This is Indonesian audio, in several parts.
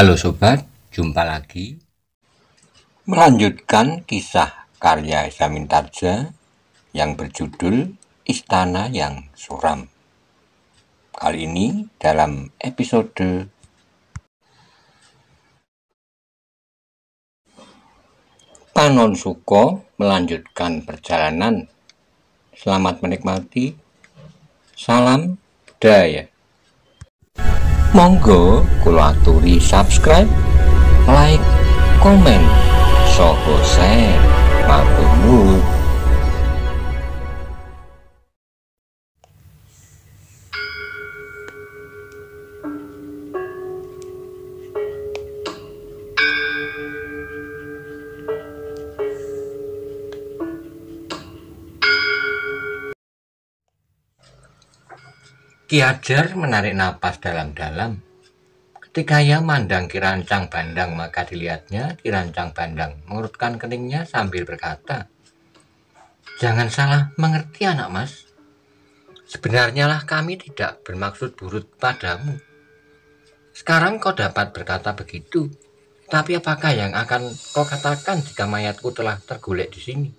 Halo sobat, jumpa lagi. Melanjutkan kisah karya Samin Tarja yang berjudul Istana yang Suram. Kali ini dalam episode Panon Suko melanjutkan perjalanan. Selamat menikmati. Salam budaya. Monggo kula aturi subscribe, like, komen, saha share. Matur nuwun. Ki Hajar menarik napas dalam-dalam. Ketika ia mandang Ki Rancang Bandang, maka dilihatnya Ki Rancang Bandang mengerutkan keningnya sambil berkata, "Jangan salah mengerti anak mas. Sebenarnya lah kami tidak bermaksud buruk padamu. Sekarang kau dapat berkata begitu, tapi apakah yang akan kau katakan jika mayatku telah tergolek di sini?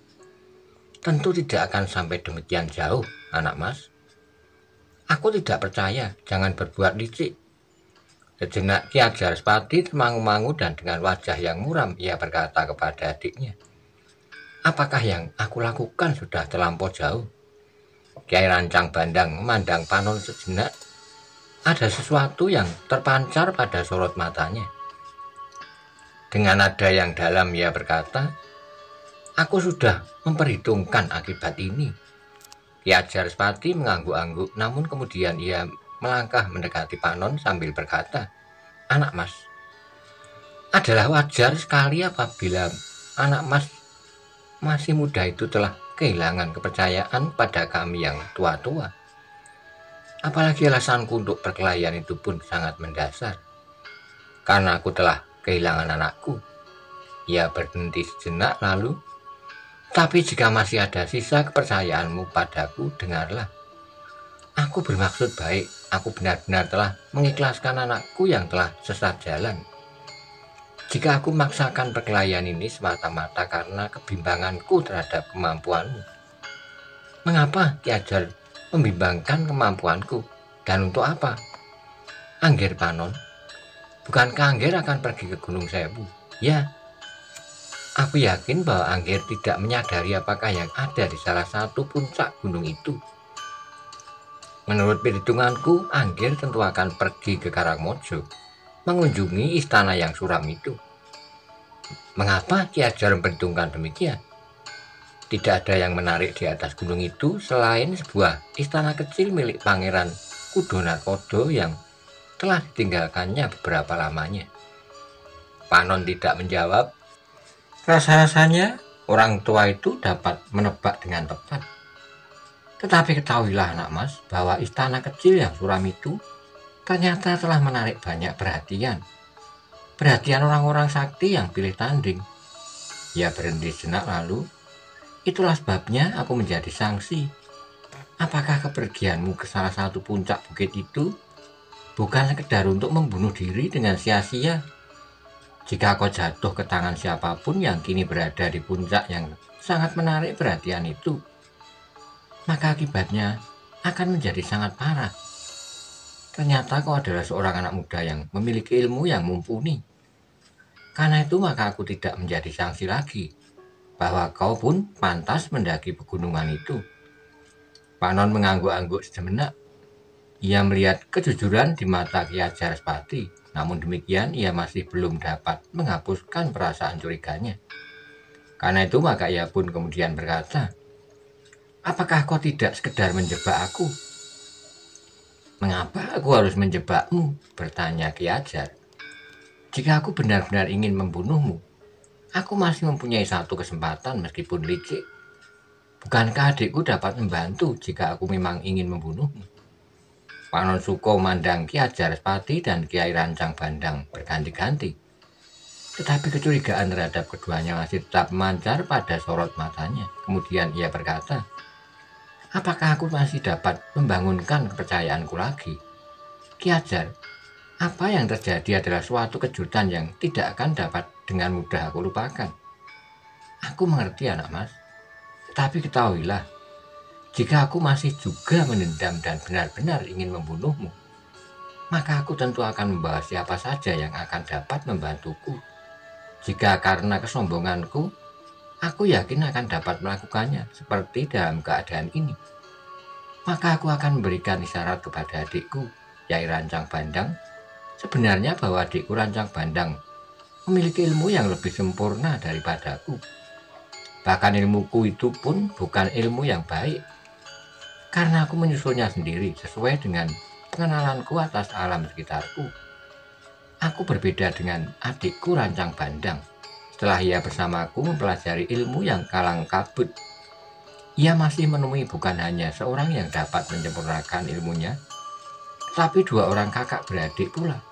Tentu tidak akan sampai demikian jauh, anak mas. Aku tidak percaya, jangan berbuat licik." Sejenak Ki Hajar Spati termangu-mangu dan dengan wajah yang muram ia berkata kepada adiknya, "Apakah yang aku lakukan sudah terlampau jauh?" Kiai Rancang Bandang memandang Panon sejenak. Ada sesuatu yang terpancar pada sorot matanya. Dengan nada yang dalam ia berkata, "Aku sudah memperhitungkan akibat ini." Ki Hajar Spati mengangguk-angguk, namun kemudian ia melangkah mendekati Panon sambil berkata, "Anak mas, adalah wajar sekali apabila anak mas masih muda itu telah kehilangan kepercayaan pada kami yang tua-tua. Apalagi alasanku untuk perkelahian itu pun sangat mendasar. Karena aku telah kehilangan anakku." Ia berhenti sejenak lalu, "Tapi jika masih ada sisa kepercayaanmu padaku, dengarlah. Aku bermaksud baik, aku benar-benar telah mengikhlaskan anakku yang telah sesat jalan. Jika aku memaksakan perkelahian ini semata-mata karena kebimbanganku terhadap kemampuanmu." "Mengapa Ki Hajar membimbangkan kemampuanku? Dan untuk apa?" "Angger Panon, bukankah Angger akan pergi ke Gunung Sewu?" "Ya, aku yakin bahwa Angger tidak menyadari apakah yang ada di salah satu puncak gunung itu. Menurut perhitunganku, Angger tentu akan pergi ke Karangmojo, mengunjungi istana yang suram itu." "Mengapa Ki Hajar memperhitungkan demikian?" "Tidak ada yang menarik di atas gunung itu selain sebuah istana kecil milik Pangeran Kudonakodo yang telah ditinggalkannya beberapa lamanya." Panon tidak menjawab. Rasa-rasanya orang tua itu dapat menebak dengan tepat. "Tetapi ketahuilah anak mas, bahwa istana kecil yang suram itu ternyata telah menarik banyak perhatian orang-orang sakti yang pilih tanding." Ia berhenti sejenak lalu, "Itulah sebabnya aku menjadi sangsi. Apakah kepergianmu ke salah satu puncak bukit itu bukan sekedar untuk membunuh diri dengan sia-sia? Jika kau jatuh ke tangan siapapun yang kini berada di puncak yang sangat menarik perhatian itu, maka akibatnya akan menjadi sangat parah. Ternyata kau adalah seorang anak muda yang memiliki ilmu yang mumpuni. Karena itu maka aku tidak menjadi sangsi lagi, bahwa kau pun pantas mendaki pegunungan itu." Panon mengangguk-angguk sejenak. Ia melihat kejujuran di mata Ki Hajar Spati, namun demikian ia masih belum dapat menghapuskan perasaan curiganya. Karena itu maka ia pun kemudian berkata, "Apakah kau tidak sekedar menjebak aku?" "Mengapa aku harus menjebakmu?" bertanya Ki Hajar. "Jika aku benar-benar ingin membunuhmu, aku masih mempunyai satu kesempatan meskipun licik. Bukankah adikku dapat membantu jika aku memang ingin membunuhmu?" Panon Suko memandang Ki Hajar Spati dan Kiai Rancang Bandang berganti-ganti. Tetapi kecurigaan terhadap keduanya masih tetap memancar pada sorot matanya. Kemudian ia berkata, "Apakah aku masih dapat membangunkan kepercayaanku lagi? Ki Hajar, Apa yang terjadi adalah suatu kejutan yang tidak akan dapat dengan mudah aku lupakan. Aku mengerti anak mas, tetapi ketahuilah, jika aku masih juga menendam dan benar-benar ingin membunuhmu, maka aku tentu akan membawa siapa saja yang akan dapat membantuku. Jika karena kesombonganku, aku yakin akan dapat melakukannya seperti dalam keadaan ini. Maka aku akan memberikan isyarat kepada adikku, Yai Rancang Bandang, sebenarnya bahwa adikku Rancang Bandang memiliki ilmu yang lebih sempurna daripadaku. Bahkan ilmuku itu pun bukan ilmu yang baik, karena aku menyusulnya sendiri sesuai dengan pengenalanku atas alam sekitarku. Aku berbeda dengan adikku Rancang Bandang. Setelah ia bersamaku mempelajari ilmu yang kalang kabut, ia masih menemui bukan hanya seorang yang dapat menyempurnakan ilmunya, tapi dua orang kakak beradik pula.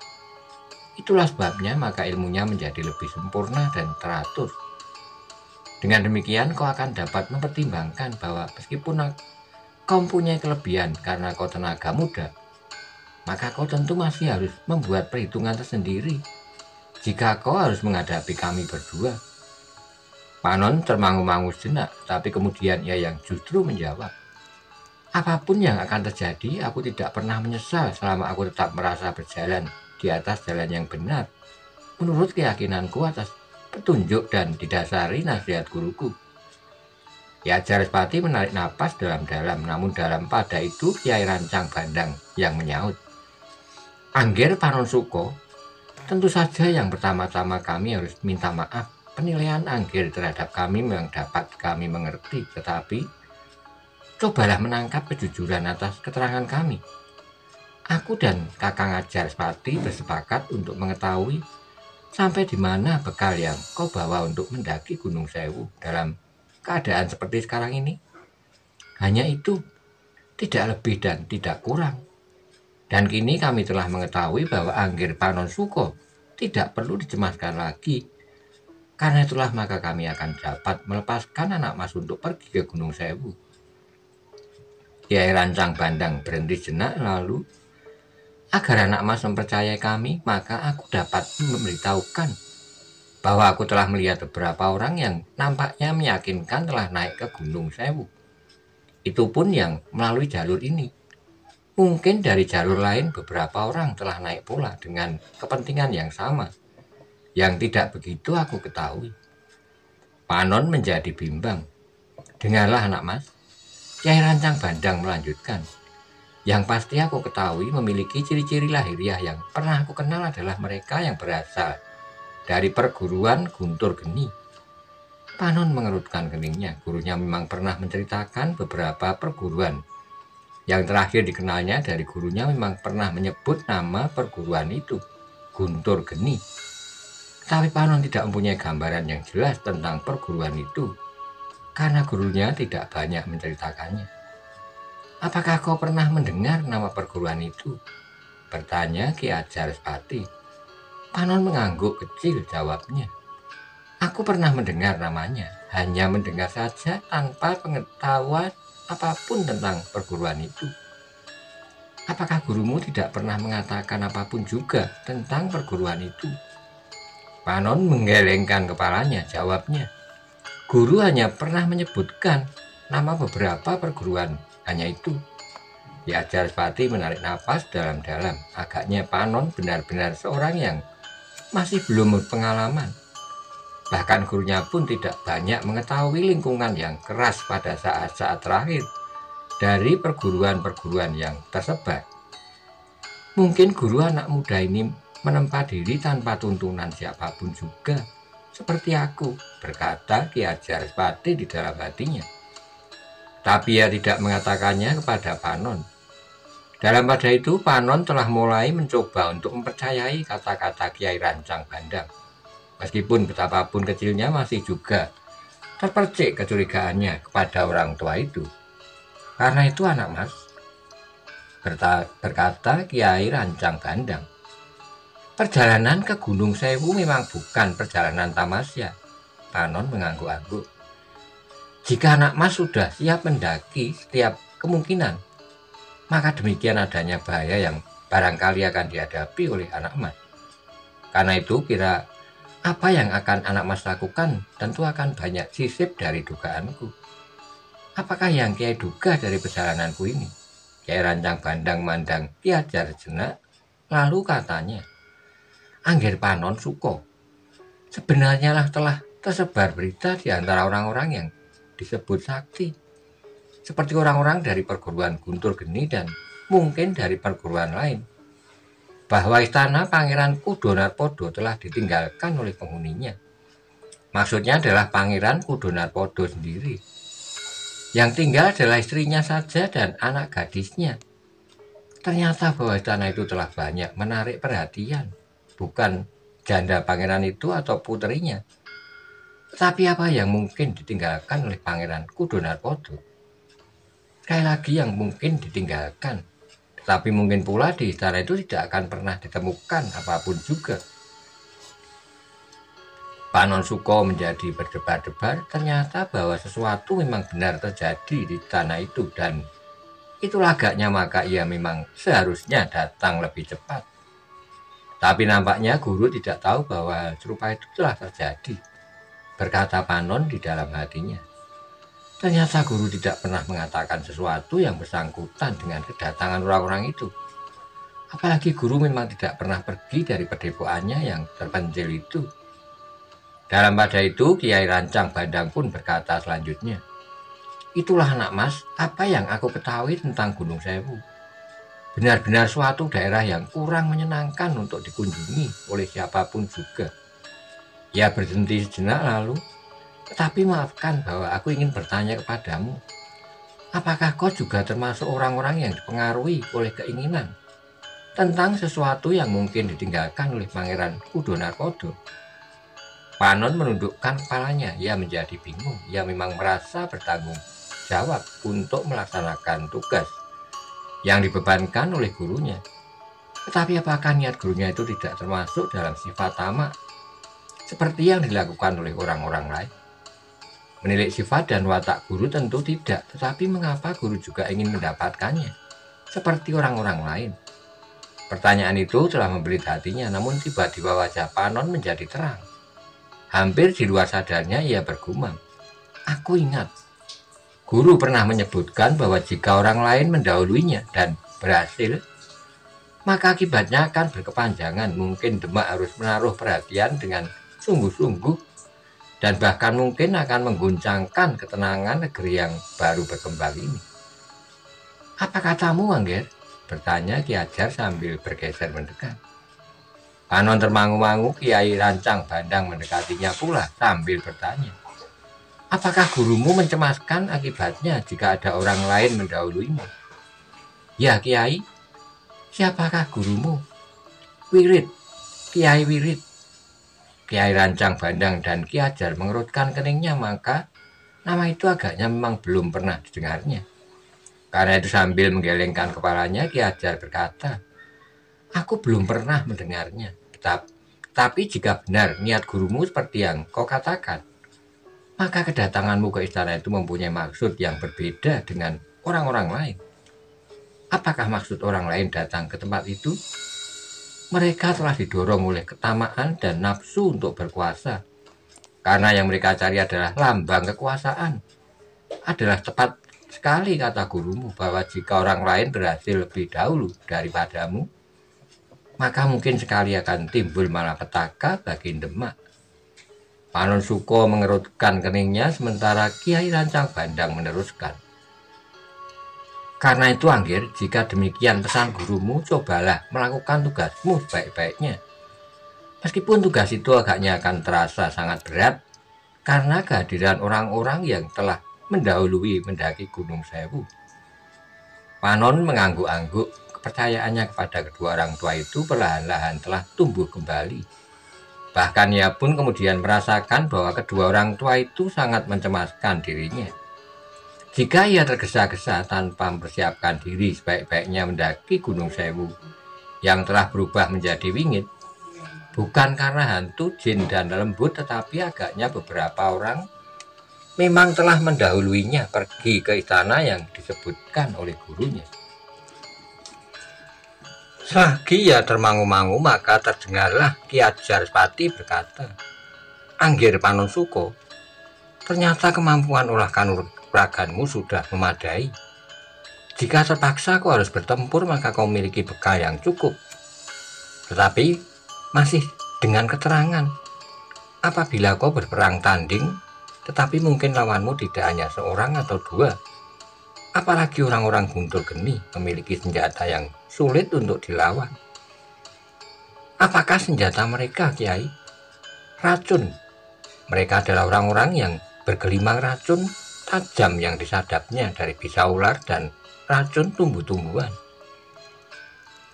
Itulah sebabnya maka ilmunya menjadi lebih sempurna dan teratur. Dengan demikian kau akan dapat mempertimbangkan bahwa meskipun kau mempunyai kelebihan karena kau tenaga muda, maka kau tentu masih harus membuat perhitungan tersendiri jika kau harus menghadapi kami berdua. Panon termangu-mangu sejenak, tapi kemudian ia yang justru menjawab, apapun yang akan terjadi, aku tidak pernah menyesal selama aku tetap merasa berjalan di atas jalan yang benar, menurut keyakinanku atas petunjuk dan didasari nasihat guruku. Ya, Jarespati menarik napas dalam-dalam, namun dalam pada itu Kiai Rancang Bandang yang menyaut, Angger Panon Suko, tentu saja yang pertama-tama kami harus minta maaf. Penilaian Angger terhadap kami memang dapat kami mengerti, tetapi cobalah menangkap kejujuran atas keterangan kami. Aku dan Kakang Jarespati bersepakat untuk mengetahui sampai di mana bekal yang kau bawa untuk mendaki Gunung Sewu dalam keadaan seperti sekarang ini. Hanya itu, tidak lebih dan tidak kurang. Dan kini kami telah mengetahui bahwa Angger Panon Suko tidak perlu dicemaskan lagi. Karena itulah maka kami akan dapat melepaskan anak mas untuk pergi ke Gunung Sewu. Kiai Rancang Bandang berhenti sejenak lalu, agar anak mas mempercayai kami, maka aku dapat memberitahukan bahwa aku telah melihat beberapa orang yang nampaknya meyakinkan telah naik ke Gunung Sewu. Itu pun yang melalui jalur ini. Mungkin dari jalur lain beberapa orang telah naik pula dengan kepentingan yang sama. Yang tidak begitu aku ketahui. Panon menjadi bimbang. Dengarlah anak mas, Kiai Rancang Bandang melanjutkan. Yang pasti aku ketahui memiliki ciri-ciri lahiriah yang pernah aku kenal adalah mereka yang berasal dari perguruan Guntur Geni. Panon mengerutkan keningnya. Gurunya memang pernah menceritakan beberapa perguruan. Yang terakhir dikenalnya dari gurunya memang pernah menyebut nama perguruan itu, Guntur Geni. Tapi Panon tidak mempunyai gambaran yang jelas tentang perguruan itu, karena gurunya tidak banyak menceritakannya. Apakah kau pernah mendengar nama perguruan itu? Bertanya Ki Jarespati. Panon mengangguk kecil jawabnya. Aku pernah mendengar namanya, hanya mendengar saja tanpa pengetahuan apapun tentang perguruan itu. Apakah gurumu tidak pernah mengatakan apapun juga tentang perguruan itu? Panon menggelengkan kepalanya, jawabnya. Guru hanya pernah menyebutkan nama beberapa perguruan, hanya itu. Ya, Jarespati menarik napas dalam-dalam. Agaknya Panon benar-benar seorang yang masih belum berpengalaman. Bahkan gurunya pun tidak banyak mengetahui lingkungan yang keras pada saat-saat terakhir dari perguruan-perguruan yang tersebar. Mungkin guru anak muda ini menempa diri tanpa tuntunan siapapun juga, seperti aku, berkata Ki Jarespati di dalam hatinya. Tapi ia tidak mengatakannya kepada Panon. Dalam pada itu, Panon telah mulai mencoba untuk mempercayai kata-kata Kiai Rancang Bandang. Meskipun betapapun kecilnya masih juga terpercik kecurigaannya kepada orang tua itu. Karena itu anak mas, berkata Kiai Rancang Bandang, perjalanan ke Gunung Sewu memang bukan perjalanan tamasya. Panon mengangguk-angguk. Jika anak mas sudah siap mendaki setiap kemungkinan, maka demikian adanya bahaya yang barangkali akan dihadapi oleh anak mas. Karena itu kira apa yang akan anak mas lakukan tentu akan banyak sisip dari dugaanku. Apakah yang Kiai duga dari perjalananku ini? Kiai Rancang Bandang mandang Ki Hajar sejenak, lalu katanya, Angger Panon Suko, sebenarnya lah telah tersebar berita di antara orang-orang yang disebut sakti, seperti orang-orang dari perguruan Guntur Geni dan mungkin dari perguruan lain, bahwa istana Pangeran Kudonarpodo telah ditinggalkan oleh penghuninya. Maksudnya adalah Pangeran Kudonarpodo sendiri. Yang tinggal adalah istrinya saja dan anak gadisnya. Ternyata bahwa istana itu telah banyak menarik perhatian, bukan janda pangeran itu atau puterinya. Tapi apa yang mungkin ditinggalkan oleh Pangeran Kudonarpodo? Sekali lagi yang mungkin ditinggalkan. Tetapi mungkin pula di istana itu tidak akan pernah ditemukan apapun juga. Panon Suko menjadi berdebar-debar, ternyata bahwa sesuatu memang benar terjadi di tanah itu dan itulah agaknya maka ia memang seharusnya datang lebih cepat. Tapi nampaknya guru tidak tahu bahwa serupa itu telah terjadi, berkata Panon di dalam hatinya. Ternyata guru tidak pernah mengatakan sesuatu yang bersangkutan dengan kedatangan orang-orang itu. Apalagi guru memang tidak pernah pergi dari padepokannya yang terpencil itu. Dalam pada itu, Kiai Rancang Bandang pun berkata selanjutnya, itulah anak mas, apa yang aku ketahui tentang Gunung Sewu. Benar-benar suatu daerah yang kurang menyenangkan untuk dikunjungi oleh siapapun juga. Ia berhenti sejenak lalu, tetapi maafkan bahwa aku ingin bertanya kepadamu, apakah kau juga termasuk orang-orang yang dipengaruhi oleh keinginan tentang sesuatu yang mungkin ditinggalkan oleh Pangeran Kudonarpodo? Panon menundukkan kepalanya, ia menjadi bingung, ia memang merasa bertanggung jawab untuk melaksanakan tugas yang dibebankan oleh gurunya. Tetapi apakah niat gurunya itu tidak termasuk dalam sifat tamak, seperti yang dilakukan oleh orang-orang lain? Menilik sifat dan watak guru tentu tidak, tetapi mengapa guru juga ingin mendapatkannya, seperti orang-orang lain? Pertanyaan itu telah membelit hatinya, namun tiba-tiba wajah Panon menjadi terang. Hampir di luar sadarnya ia bergumam, aku ingat, guru pernah menyebutkan bahwa jika orang lain mendahuluinya dan berhasil, maka akibatnya akan berkepanjangan. Mungkin Demak harus menaruh perhatian dengan sungguh-sungguh dan bahkan mungkin akan mengguncangkan ketenangan negeri yang baru berkembang ini. Apa katamu, Angger? Bertanya Ki Hajar sambil bergeser mendekat. Panon termangu-mangu, Kiai Rancang Bandang mendekatinya pula sambil bertanya, apakah gurumu mencemaskan akibatnya jika ada orang lain mendahuluimu? Ya Kiai. Siapakah gurumu? Wirid, Kiai Wirid. Kiai Rancang Bandang dan Ki Hajar mengerutkan keningnya, maka nama itu agaknya memang belum pernah didengarnya. Karena itu sambil menggelengkan kepalanya, Ki Hajar berkata, aku belum pernah mendengarnya. Tapi jika benar niat gurumu seperti yang kau katakan, maka kedatanganmu ke istana itu mempunyai maksud yang berbeda dengan orang-orang lain. Apakah maksud orang lain datang ke tempat itu? Mereka telah didorong oleh ketamaan dan nafsu untuk berkuasa. Karena yang mereka cari adalah lambang kekuasaan. Adalah tepat sekali kata gurumu bahwa jika orang lain berhasil lebih dahulu daripadamu, maka mungkin sekali akan timbul malapetaka bagi Demak. Panon Suko mengerutkan keningnya sementara Kiai Rancang Bandang meneruskan. Karena itu Angger, jika demikian pesan gurumu, cobalah melakukan tugasmu sebaik-baiknya. Meskipun tugas itu agaknya akan terasa sangat berat, karena kehadiran orang-orang yang telah mendahului mendaki Gunung Sewu. Panon mengangguk-angguk. Kepercayaannya kepada kedua orang tua itu perlahan-lahan telah tumbuh kembali. Bahkan ia pun kemudian merasakan bahwa kedua orang tua itu sangat mencemaskan dirinya. Jika ia tergesa-gesa tanpa mempersiapkan diri sebaik-baiknya mendaki Gunung Sewu yang telah berubah menjadi wingit, bukan karena hantu, jin, dan lembut, tetapi agaknya beberapa orang memang telah mendahuluinya pergi ke istana yang disebutkan oleh gurunya. Selagi ia termangu-mangu, maka terdengarlah Ki Ajarspati berkata, "Anggir Panonsuko, ternyata kemampuan olah kanuraganmu sudah memadai. Jika terpaksa kau harus bertempur, maka kau memiliki bekal yang cukup. Tetapi masih dengan keterangan, apabila kau berperang tanding, tetapi mungkin lawanmu tidak hanya seorang atau dua, apalagi orang-orang Guntur Geni memiliki senjata yang sulit untuk dilawan. Apakah senjata mereka, Kiai? Racun. Mereka adalah orang-orang yang bergelimang racun tajam yang disadapnya dari bisa ular dan racun tumbuh-tumbuhan."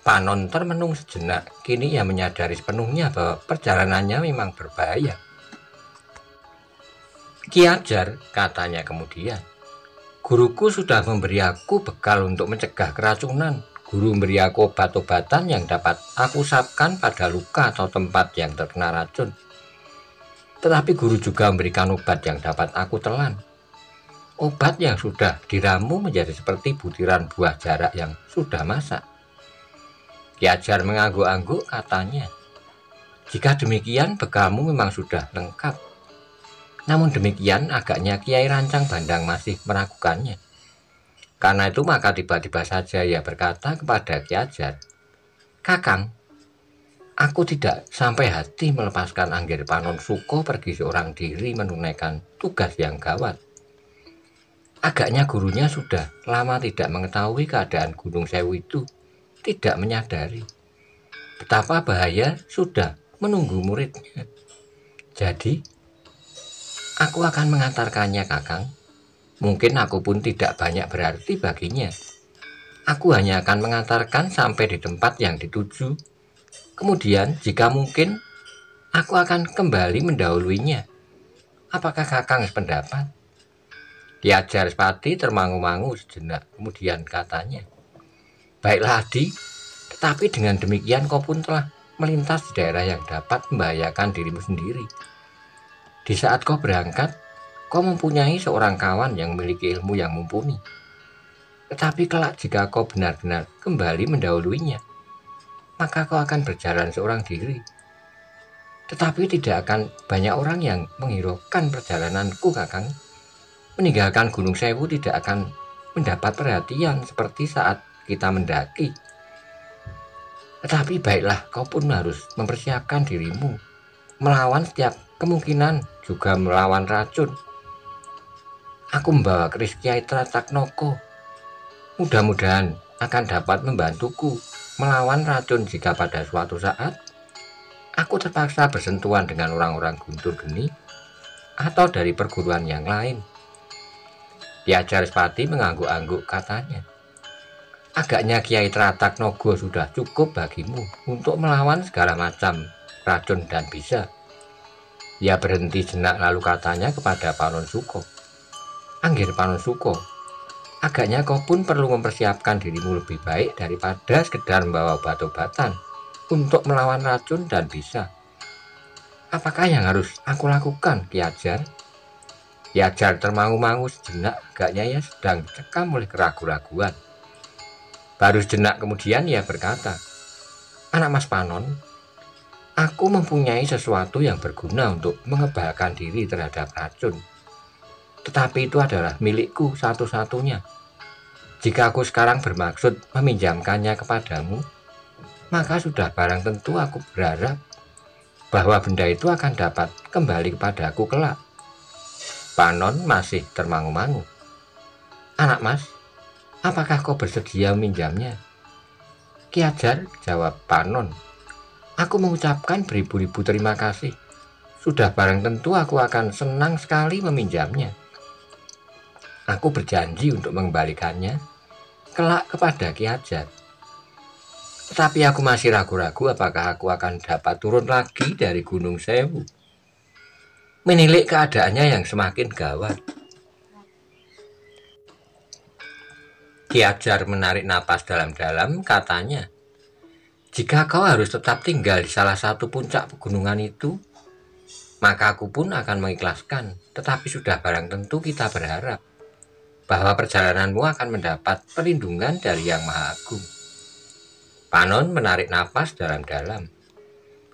Panon termenung sejenak. Kini ia menyadari sepenuhnya bahwa perjalanannya memang berbahaya. "Ki Ajar," katanya kemudian, "guruku sudah memberi aku bekal untuk mencegah keracunan. Guru memberi aku obat-obatan yang dapat aku usapkan pada luka atau tempat yang terkena racun. Tetapi guru juga memberikan obat yang dapat aku telan. Obat yang sudah diramu menjadi seperti butiran buah jarak yang sudah masak." Ki Ajar mengangguk-angguk, katanya, "Jika demikian, bekalmu memang sudah lengkap." Namun demikian, agaknya Kiai Rancang Bandang masih meragukannya. Karena itu maka tiba-tiba saja ia berkata kepada Ki Ajar, "Kakang, aku tidak sampai hati melepaskan Anggir Panonsuko pergi seorang diri menunaikan tugas yang gawat. Agaknya gurunya sudah lama tidak mengetahui keadaan Gunung Sewu itu, tidak menyadari betapa bahaya sudah menunggu muridnya. Jadi, aku akan mengantarkannya, Kakang. Mungkin aku pun tidak banyak berarti baginya. Aku hanya akan mengantarkan sampai di tempat yang dituju. Kemudian, jika mungkin, aku akan kembali mendahuluinya. Apakah Kakang sependapat?" Ki Ajarspati termangu-mangu sejenak. Kemudian katanya, "Baiklah, Adi, tetapi dengan demikian kau pun telah melintas di daerah yang dapat membahayakan dirimu sendiri. Di saat kau berangkat, kau mempunyai seorang kawan yang memiliki ilmu yang mumpuni. Tetapi kelak jika kau benar-benar kembali mendahuluinya, maka kau akan berjalan seorang diri. Tetapi tidak akan banyak orang yang menghiraukan perjalananku, Kakang. Meninggalkan Gunung Sewu tidak akan mendapat perhatian seperti saat kita mendaki. Tetapi baiklah, kau pun harus mempersiapkan dirimu melawan setiap kemungkinan, juga melawan racun. Aku membawa keris Kiai Trataknoko. Mudah-mudahan akan dapat membantuku melawan racun jika pada suatu saat aku terpaksa bersentuhan dengan orang-orang Guntur Geni atau dari perguruan yang lain." Ki Ajarspati mengangguk-angguk, katanya, "Agaknya Kiai Trataknogo sudah cukup bagimu untuk melawan segala macam racun dan bisa." Ia berhenti jenak lalu katanya kepada Panonsuko, "Anggir Panonsuko, agaknya kau pun perlu mempersiapkan dirimu lebih baik daripada sekedar membawa obat-obatan untuk melawan racun dan bisa. Apakah yang harus aku lakukan, Ki Ajar?" Ki Ajar termangu-mangu sejenak, agaknya ia sedang dicekam oleh keraguan-raguan. Baru sejenak kemudian ia berkata, "Anak Mas Panon, aku mempunyai sesuatu yang berguna untuk mengebalkan diri terhadap racun. Tetapi itu adalah milikku satu-satunya. Jika aku sekarang bermaksud meminjamkannya kepadamu, maka sudah barang tentu aku berharap bahwa benda itu akan dapat kembali kepadaku kelak." Panon masih termangu-mangu. "Anak Mas, apakah kau bersedia meminjamnya?" "Ki Ajar," jawab Panon, "aku mengucapkan beribu-ribu terima kasih. Sudah barang tentu aku akan senang sekali meminjamnya. Aku berjanji untuk mengembalikannya kelak kepada Ki Ajar. Tetapi aku masih ragu-ragu apakah aku akan dapat turun lagi dari Gunung Sewu. Menilik keadaannya yang semakin gawat." Ki Ajar menarik napas dalam-dalam, katanya, "Jika kau harus tetap tinggal di salah satu puncak pegunungan itu, maka aku pun akan mengikhlaskan. Tetapi sudah barang tentu kita berharap bahwa perjalananmu akan mendapat perlindungan dari Yang Maha Agung. Panon menarik napas dalam-dalam.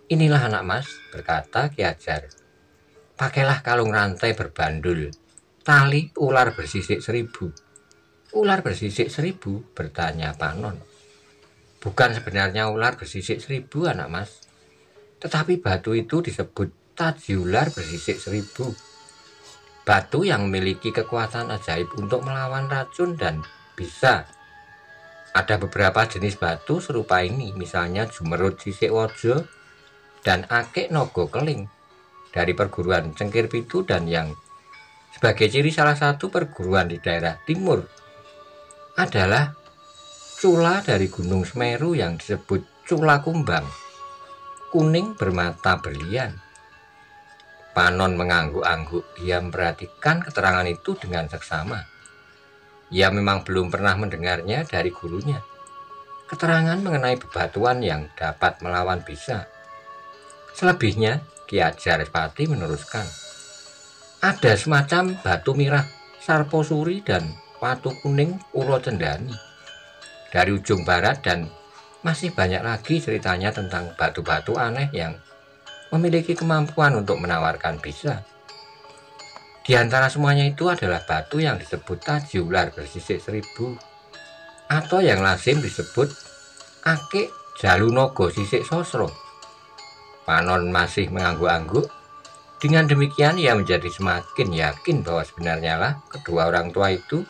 "Inilah anak mas," berkata Ki Hajar. "Pakailah kalung rantai berbandul, tali ular bersisik 1000. "Ular bersisik 1000? Bertanya Panon. "Bukan sebenarnya ular bersisik 1000, anak mas. Tetapi batu itu disebut taji ular bersisik 1000. Batu yang memiliki kekuatan ajaib untuk melawan racun dan bisa. Ada beberapa jenis batu serupa ini, misalnya Jumerut Sisik Wojo dan Akik Nogo Keling dari perguruan Cengkir Pitu, dan yang sebagai ciri salah satu perguruan di daerah timur adalah cula dari Gunung Semeru yang disebut Cula Kumbang, kuning bermata berlian." Panon mengangguk-angguk. Ia memperhatikan keterangan itu dengan seksama. Ia memang belum pernah mendengarnya dari gurunya. Keterangan mengenai bebatuan yang dapat melawan bisa. Selebihnya, Ki Hajar Pati meneruskan, ada semacam batu mirah Sarposuri dan watu kuning Ulo Cendani dari ujung barat, dan masih banyak lagi ceritanya tentang batu-batu aneh yang memiliki kemampuan untuk menawarkan bisa. Di antara semuanya itu adalah batu yang disebut taji ular bersisik 1000 atau yang lazim disebut Akik Jalunogo Sisik Sosro. Panon masih mengangguk-angguk. Dengan demikian ia menjadi semakin yakin bahwa sebenarnya lah kedua orang tua itu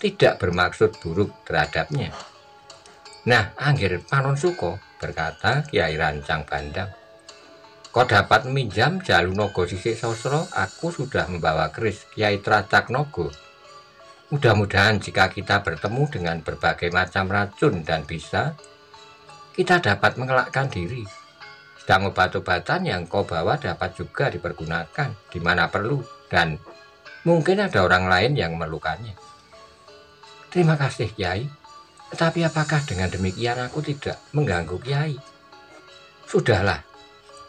tidak bermaksud buruk terhadapnya. "Nah, Anggir Panon Suko," berkata Kiai Rancang Bandang, "kau dapat meminjam Jalunogo Sisik Sosro? Aku sudah membawa keris Kiai Tracak Nogo. Mudah-mudahan jika kita bertemu dengan berbagai macam racun dan bisa, kita dapat mengelakkan diri. Sedang obat-obatan yang kau bawa dapat juga dipergunakan di mana perlu, dan mungkin ada orang lain yang memerlukannya." "Terima kasih, Kiai. Tetapi apakah dengan demikian aku tidak mengganggu Kiai?" "Sudahlah,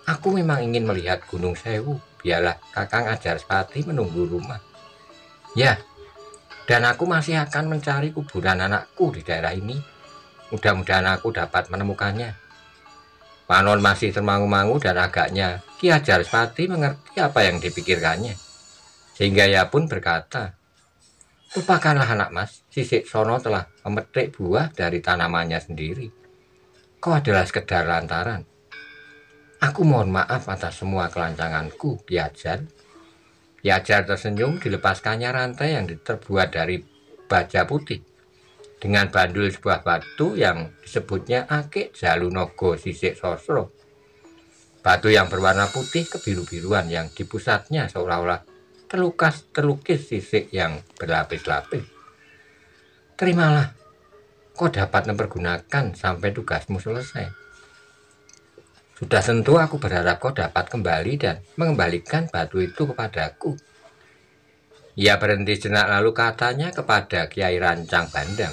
aku memang ingin melihat Gunung Sewu. Biarlah Kakang Ajarspati menunggu rumah." "Ya, dan aku masih akan mencari kuburan anakku di daerah ini. Mudah-mudahan aku dapat menemukannya." Panon masih termangu-mangu dan agaknya Ki Ajarspati mengerti apa yang dipikirkannya, sehingga ia pun berkata, "Lupakanlah anak mas, Sisik Sono telah memetik buah dari tanamannya sendiri. Kau adalah sekedar lantaran. Aku mohon maaf atas semua kelancanganku, Ki Hajar." Ki Hajar tersenyum. Dilepaskannya rantai yang terbuat dari baja putih dengan bandul sebuah batu yang disebutnya Akik Jalunogo Sisik Sosro. Batu yang berwarna putih kebiru-biruan yang di pusatnya seolah-olah terlukis sisik yang berlapis-lapis. "Terimalah, kau dapat mempergunakan sampai tugasmu selesai. Sudah tentu aku berharap kau dapat kembali dan mengembalikan batu itu kepadaku." Ia berhenti sejenak lalu katanya kepada Kiai Rancang Bandang,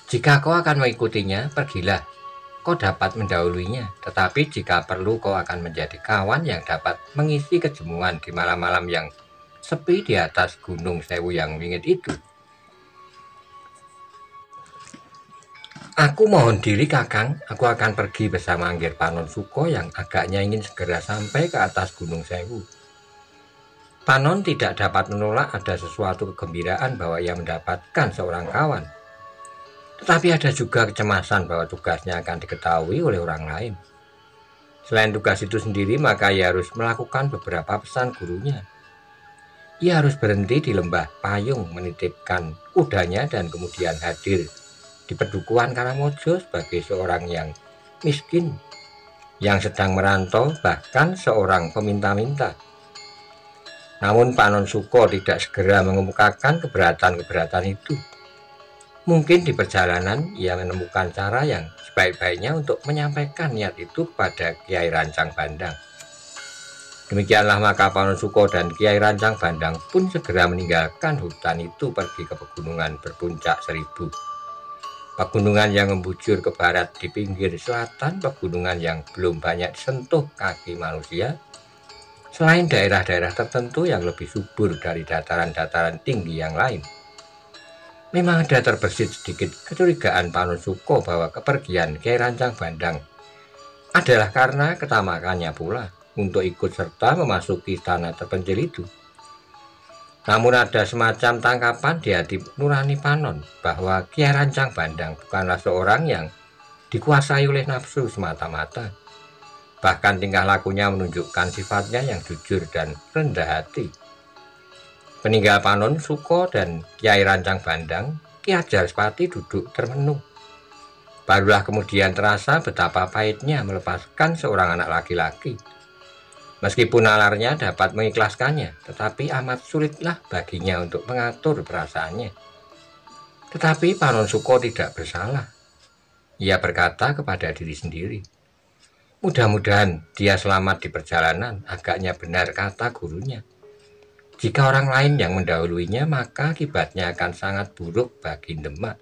"Jika kau akan mengikutinya, pergilah. Kau dapat mendahuluinya, tetapi jika perlu kau akan menjadi kawan yang dapat mengisi kejemuan di malam-malam yang sepi di atas Gunung Sewu yang wingit itu." "Aku mohon diri, Kakang. Aku akan pergi bersama Anggir Panon Suko yang agaknya ingin segera sampai ke atas Gunung Sewu." Panon tidak dapat menolak ada sesuatu kegembiraan bahwa ia mendapatkan seorang kawan. Tetapi ada juga kecemasan bahwa tugasnya akan diketahui oleh orang lain. Selain tugas itu sendiri, maka ia harus melakukan beberapa pesan gurunya. Ia harus berhenti di lembah Payung menitipkan kudanya dan kemudian hadir di Pedukuhan Karangmojo sebagai seorang yang miskin, yang sedang merantau, bahkan seorang peminta-minta. Namun Panon Suko tidak segera mengemukakan keberatan-keberatan itu. Mungkin di perjalanan ia menemukan cara yang sebaik-baiknya untuk menyampaikan niat itu kepada Kiai Rancang Bandang. Demikianlah maka Panon Suko dan Kiai Rancang Bandang pun segera meninggalkan hutan itu pergi ke pegunungan berpuncak 1000. Pegunungan yang membujur ke barat di pinggir selatan, pegunungan yang belum banyak disentuh kaki manusia, selain daerah-daerah tertentu yang lebih subur dari dataran-dataran tinggi yang lain. Memang ada terbersit sedikit kecurigaan Panon Suko bahwa kepergian Kiai Rancang Bandang adalah karena ketamakannya pula untuk ikut serta memasuki istana terpencil itu. Namun ada semacam tangkapan di hati nurani Panon bahwa Kiai Rancang Bandang bukanlah seorang yang dikuasai oleh nafsu semata-mata. Bahkan tingkah lakunya menunjukkan sifatnya yang jujur dan rendah hati. Peninggal Panon Suko dan Kiai Rancang Bandang, Ki Ajarsepati duduk termenung. Barulah kemudian terasa betapa pahitnya melepaskan seorang anak laki-laki. Meskipun nalarnya dapat mengikhlaskannya, tetapi amat sulitlah baginya untuk mengatur perasaannya. Tetapi Panon Suko tidak bersalah. Ia berkata kepada diri sendiri, mudah-mudahan dia selamat di perjalanan, agaknya benar kata gurunya. Jika orang lain yang mendahuluinya, maka akibatnya akan sangat buruk bagi Demak.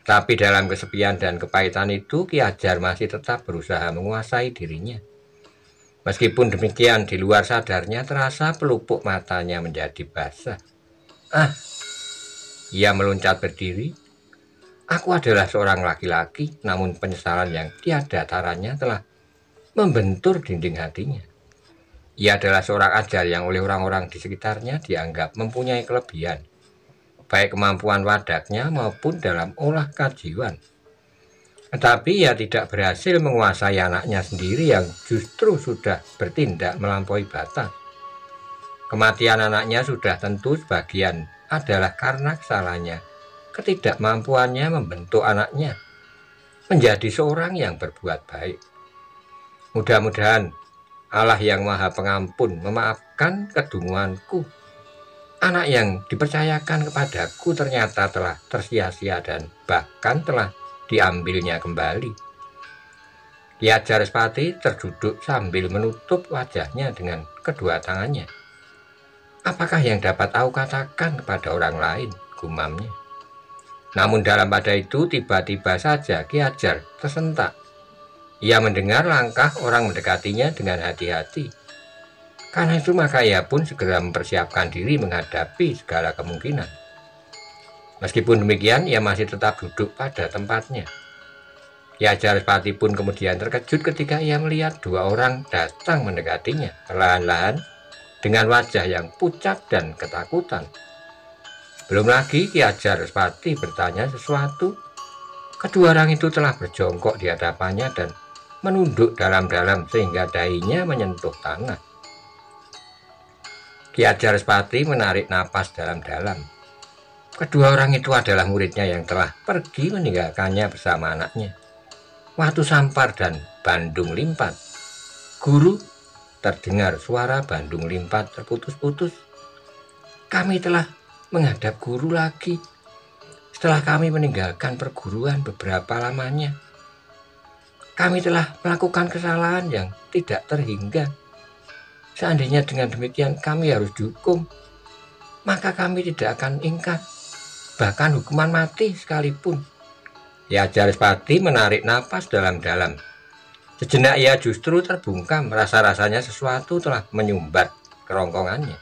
Tapi dalam kesepian dan kepahitan itu, Ki Ajar masih tetap berusaha menguasai dirinya. Meskipun demikian, di luar sadarnya terasa pelupuk matanya menjadi basah. Ia meloncat berdiri. Aku adalah seorang laki-laki, namun penyesalan yang tiada taranya telah membentur dinding hatinya. Ia adalah seorang ajar yang oleh orang-orang di sekitarnya dianggap mempunyai kelebihan, baik kemampuan wadaknya maupun dalam olah kajiwan. Tetapi ia tidak berhasil menguasai anaknya sendiri yang justru sudah bertindak melampaui batas. Kematian anaknya sudah tentu sebagian adalah karena kesalahannya, ketidakmampuannya membentuk anaknya menjadi seorang yang berbuat baik. Mudah-mudahan Allah yang Maha Pengampun memaafkan kedunguanku. Anak yang dipercayakan kepadaku ternyata telah tersia-sia dan bahkan telah diambilnya kembali. Ki Ajarsepati terduduk sambil menutup wajahnya dengan kedua tangannya. Apakah yang dapat aku katakan kepada orang lain, gumamnya. Namun dalam pada itu tiba-tiba saja Ki Ajar tersentak. Ia mendengar langkah orang mendekatinya dengan hati-hati. Karena itu maka ia pun segera mempersiapkan diri menghadapi segala kemungkinan. Meskipun demikian, ia masih tetap duduk pada tempatnya. Ki Ajarsepati pun kemudian terkejut ketika ia melihat dua orang datang mendekatinya perlahan-lahan dengan wajah yang pucat dan ketakutan. Belum lagi Ki Ajarsepati bertanya sesuatu, kedua orang itu telah berjongkok di hadapannya dan menunduk dalam-dalam sehingga dahinya menyentuh tanah. Ki Ajarsepati menarik napas dalam-dalam. Kedua orang itu adalah muridnya yang telah pergi meninggalkannya bersama anaknya, Watu Sampar dan Bandung Limpat. Guru, terdengar suara Bandung Limpat terputus-putus. Kami telah menghadap guru lagi setelah kami meninggalkan perguruan beberapa lamanya. Kami telah melakukan kesalahan yang tidak terhingga. Seandainya dengan demikian kami harus dihukum, maka kami tidak akan ingkar, bahkan hukuman mati sekalipun. Ki Ajarsepati menarik napas dalam-dalam. Sejenak ia justru terbungkam, rasa-rasanya sesuatu telah menyumbat kerongkongannya.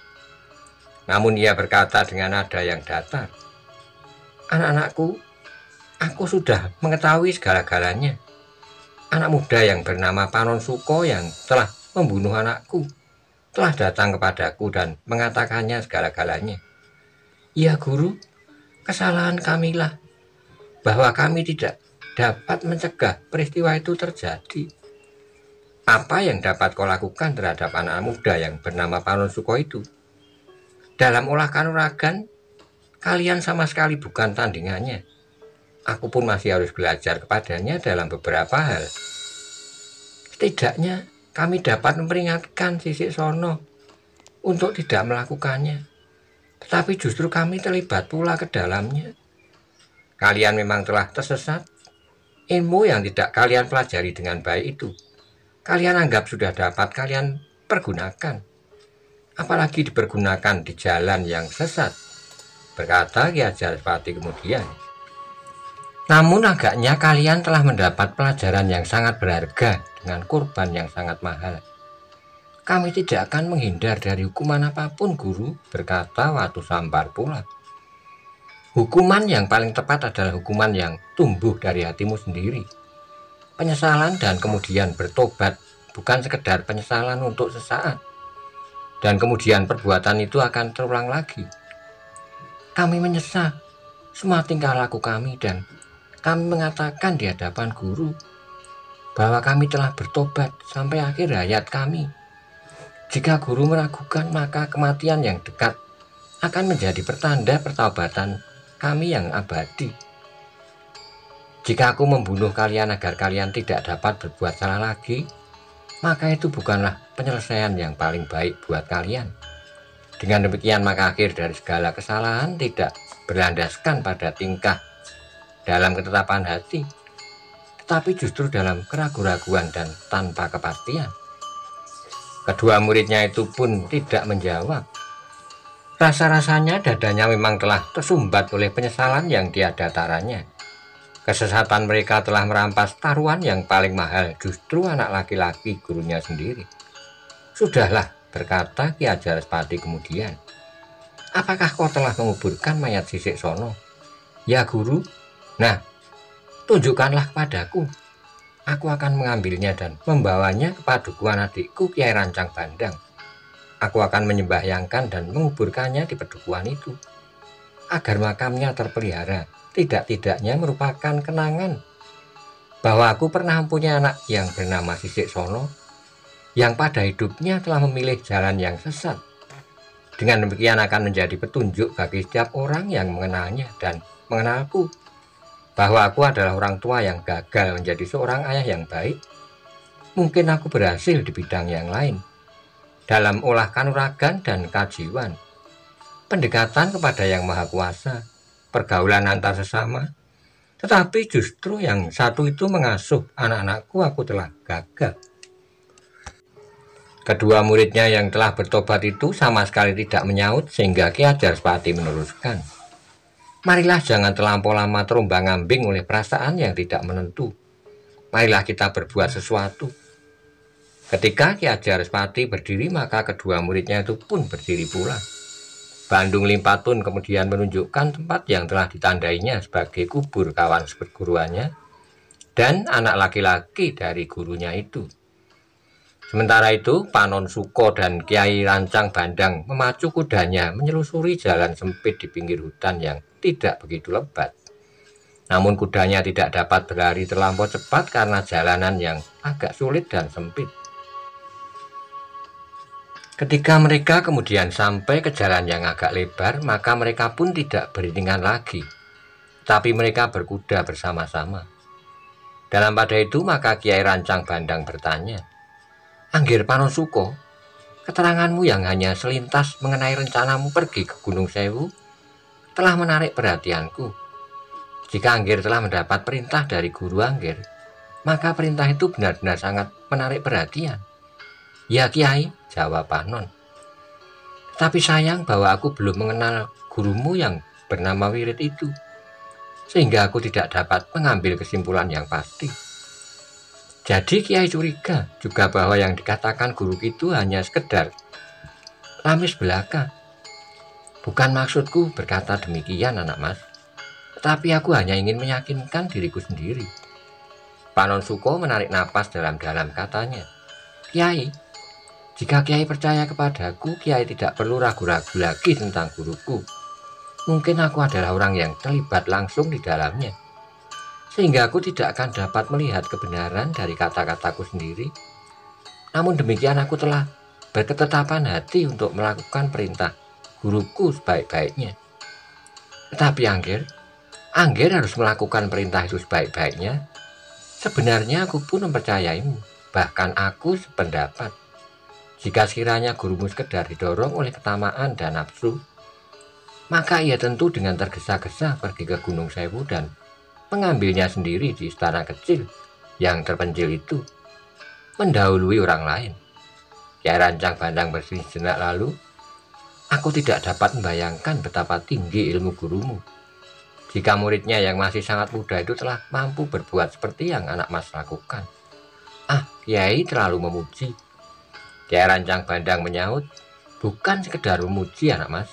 Namun ia berkata dengan nada yang datar, anak-anakku, aku sudah mengetahui segala-galanya. Anak muda yang bernama Panon Suko yang telah membunuh anakku telah datang kepadaku dan mengatakannya segala-galanya. Ya guru, kesalahan kamilah bahwa kami tidak dapat mencegah peristiwa itu terjadi. Apa yang dapat kau lakukan terhadap anak muda yang bernama Panon Suko itu? Dalam olah kanuragan, kalian sama sekali bukan tandingannya. Aku pun masih harus belajar kepadanya dalam beberapa hal. Setidaknya kami dapat memperingatkan Sisik Sono untuk tidak melakukannya. Tetapi justru kami terlibat pula ke dalamnya. Kalian memang telah tersesat. Ilmu yang tidak kalian pelajari dengan baik itu, kalian anggap sudah dapat kalian pergunakan. Apalagi dipergunakan di jalan yang sesat, berkata Ki Ajarsepati kemudian. Namun agaknya kalian telah mendapat pelajaran yang sangat berharga dengan kurban yang sangat mahal. Kami tidak akan menghindar dari hukuman apapun, guru, berkata Watu Sampar pula. Hukuman yang paling tepat adalah hukuman yang tumbuh dari hatimu sendiri. Penyesalan dan kemudian bertobat, bukan sekedar penyesalan untuk sesaat. Dan kemudian perbuatan itu akan terulang lagi. Kami menyesal semua tingkah laku kami dan kami mengatakan di hadapan guru bahwa kami telah bertobat sampai akhir hayat kami. Jika guru meragukan, maka kematian yang dekat akan menjadi pertanda pertaubatan kami yang abadi. Jika aku membunuh kalian agar kalian tidak dapat berbuat salah lagi, maka itu bukanlah penyelesaian yang paling baik buat kalian. Dengan demikian, maka akhir dari segala kesalahan tidak berlandaskan pada tingkah dalam ketetapan hati, tetapi justru dalam keraguan-raguan dan tanpa kepastian. Kedua muridnya itu pun tidak menjawab. Rasa-rasanya dadanya memang telah tersumbat oleh penyesalan yang tiada taranya. Kesesatan mereka telah merampas taruhan yang paling mahal, justru anak laki-laki gurunya sendiri. Sudahlah, berkata Ki Ajarspati kemudian. Apakah kau telah menguburkan mayat Sisik Sono? Ya guru. Nah, tunjukkanlah kepadaku. Aku akan mengambilnya dan membawanya ke padukuhan adikku Kiai Rancang Bandang. Aku akan menyembahyangkan dan menguburkannya di padukuhan itu, agar makamnya terpelihara. Tidak-tidaknya merupakan kenangan bahwa aku pernah mempunyai anak yang bernama Sisik Sono, yang pada hidupnya telah memilih jalan yang sesat. Dengan demikian akan menjadi petunjuk bagi setiap orang yang mengenalnya dan mengenalku, bahwa aku adalah orang tua yang gagal menjadi seorang ayah yang baik. Mungkin aku berhasil di bidang yang lain, dalam olah kanuragan dan kajiwan, pendekatan kepada Yang Maha Kuasa, pergaulan antar sesama. Tetapi justru yang satu itu mengasuh anak-anakku, aku telah gagal. Kedua muridnya yang telah bertobat itu sama sekali tidak menyaut, sehingga Ki Ajarspati meneruskan. Marilah jangan terlampau lama terombang-ambing oleh perasaan yang tidak menentu. Marilah kita berbuat sesuatu. Ketika Ki Ajarspati berdiri, maka kedua muridnya itu pun berdiri pula. Bandung Limpatun kemudian menunjukkan tempat yang telah ditandainya sebagai kubur kawan seperguruannya dan anak laki-laki dari gurunya itu. Sementara itu, Panon Suko dan Kiai Rancang Bandang memacu kudanya menyelusuri jalan sempit di pinggir hutan yang tidak begitu lebat. Namun kudanya tidak dapat berlari terlampau cepat karena jalanan yang agak sulit dan sempit. Ketika mereka kemudian sampai ke jalan yang agak lebar, maka mereka pun tidak beriringan lagi, tapi mereka berkuda bersama-sama. Dalam pada itu, maka Kiai Rancang Bandang bertanya, Anggir Panon Suko, keteranganmu yang hanya selintas mengenai rencanamu pergi ke Gunung Sewu telah menarik perhatianku. Jika Anggir telah mendapat perintah dari guru Anggir, maka perintah itu benar-benar sangat menarik perhatian. Ya Kiai, jawab Panon. Tapi sayang bahwa aku belum mengenal gurumu yang bernama Wirid itu, sehingga aku tidak dapat mengambil kesimpulan yang pasti. Jadi Kiai curiga juga bahwa yang dikatakan guru itu hanya sekedar lamis belaka. Bukan maksudku berkata demikian, anak mas, tetapi aku hanya ingin meyakinkan diriku sendiri. Panon Suko menarik napas dalam-dalam, katanya, Kiai, jika Kiai percaya kepadaku, Kiai tidak perlu ragu-ragu lagi tentang guruku. Mungkin aku adalah orang yang terlibat langsung di dalamnya, sehingga aku tidak akan dapat melihat kebenaran dari kata-kataku sendiri. Namun demikian aku telah berketetapan hati untuk melakukan perintah guruku sebaik-baiknya. Tetapi Anggir harus melakukan perintah itu sebaik-baiknya. Sebenarnya aku pun mempercayaimu, bahkan aku sependapat. Jika sekiranya gurumu sekedar didorong oleh ketamaan dan nafsu, maka ia tentu dengan tergesa-gesa pergi ke Gunung Sewu dan mengambilnya sendiri di istana kecil yang terpencil itu, mendahului orang lain. Kiai Rancang Bandang bersedih sejenak lalu, aku tidak dapat membayangkan betapa tinggi ilmu gurumu. Jika muridnya yang masih sangat muda itu telah mampu berbuat seperti yang anak mas lakukan. Kiai terlalu memuji. Kiai Rancang Bandang menyaut, bukan sekedar memuji anak mas,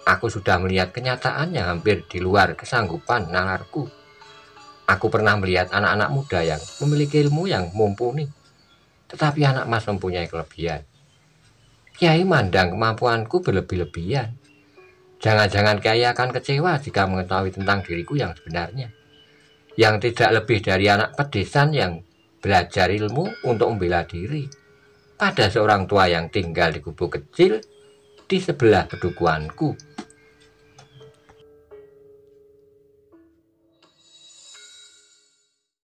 Aku sudah melihat kenyataan yang hampir di luar kesanggupan nalarku. Aku pernah melihat anak-anak muda yang memiliki ilmu yang mumpuni, tetapi anak mas mempunyai kelebihan. Kiai mandang kemampuanku berlebih-lebihan. Jangan-jangan Kiai akan kecewa jika mengetahui tentang diriku yang sebenarnya, yang tidak lebih dari anak pedesan yang belajar ilmu untuk membela diri pada seorang tua yang tinggal di gubuk kecil di sebelah pedukuhanku.